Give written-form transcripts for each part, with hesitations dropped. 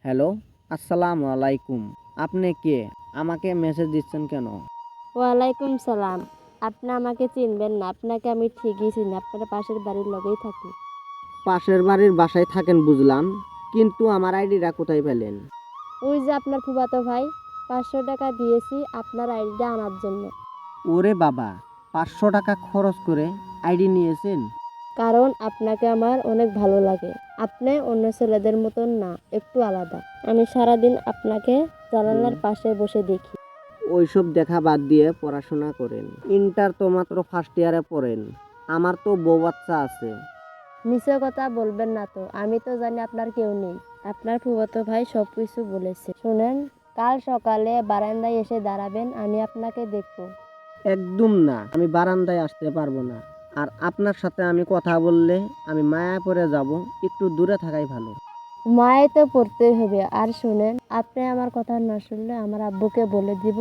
Hello, আসসালামু আলাইকুম। আপনি কে? আমাকে মেসেজ দিচ্ছেন কেন? ওয়ালাইকুম সালাম। আপনি আমাকে চিনবেন না, আপনাকে আমি ঠিকই চিনি, আপনার পাশের বাড়ির লগেই থাকি। পাশের বাড়ির বাসায় থাকেন বুঝলাম, কিন্তু আমার আইডিটা কোথায় পেলেন? ওই যে আপনার ফুফাতো ভাই, 500 টাকা দিয়েছি আপনার আইডিটা আনার জন্য। ওরে বাবা, 500 টাকা খরচ করে আইডি নিয়েছেন? কারণ আপনাকে আমার অনেক ভালো লাগে। আপনি অন্য ছেলেদের মতন না, একটু আলাদা। আমি সারাদিন আপনাকে জানালার পাশে বসে দেখি। ওইসব দেখা বাদ দিয়ে পড়াশোনা করেন। ইন্টার তো মাত্র ফার্স্ট ইয়ারে পড়েন। আমার তো বউ বাচ্চা আছে। মিছে কথা বলবেন না তো, আমি তো জানি আপনার কেউ নেই। আপনার ফুফাতো ভাই সব কিছু বলেছে। শুনেন, কাল সকালে বারান্দায় এসে দাঁড়াবেন, আমি আপনাকে দেখবো। একদম না, আমি বারান্দায় আসতে পারবো না। আর আপনার সাথে আমি কথা বললে আমি মায়া পড়ে যাব। একটু দূরে থাকাই ভালো। মায়ে তো পড়তেই হবে। আর শুনেন, আপনি আমার কথা না শুনলে আমার আব্বুকে বলে দিব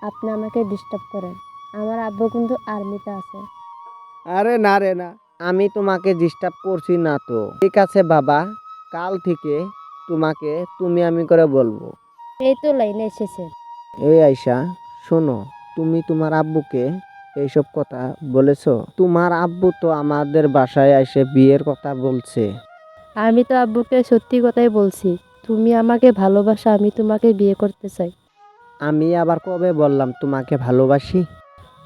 আপনি আমাকে ডিস্টার্ব করেন। আমার আব্বু কিন্তু আর্মিতে আছে। আরে না রে না, আমি তোমাকে ডিস্টার্ব করছি না তো। ঠিক আছে বাবা, কাল থেকে তোমাকে তুমি আমি করে বলবো। এই তো লাইনে এসেছে। এই আয়শা, শোনো, তুমি তোমার আব্বুকে এইসব কথা বলেছো? তোমার আব্বু তো আমাদের বাসায় এসে বিয়ের কথা বলছে। আমি তো আব্বুকে সত্যি কথাই বলছি, তুমি আমাকে ভালোবাসো, আমি তোমাকে বিয়ে করতে চাই। আমি আবার কবে বললাম তোমাকে ভালোবাসি?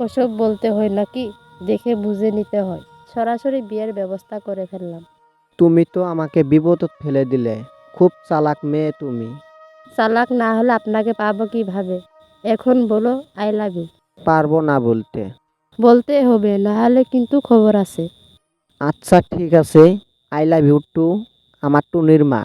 ওসব বলতে হয় নাকি? দেখে বুঝে নিতে হয়। সরাসরি বিয়ের ব্যবস্থা করে ফেললাম। তুমি তো আমাকে বিপদে ফেলে দিলে। খুব চালাক মেয়ে তুমি। চালাক না হলে আপনাকে পাবো কিভাবে? এখন বলো আই লাভ ইউ। পারবো না বলতে। বলতে হবে, না হলে কিন্তু খবর আছে। আচ্ছা ঠিক আছে, আই লাভ ইউ টু আমার টুনির মা।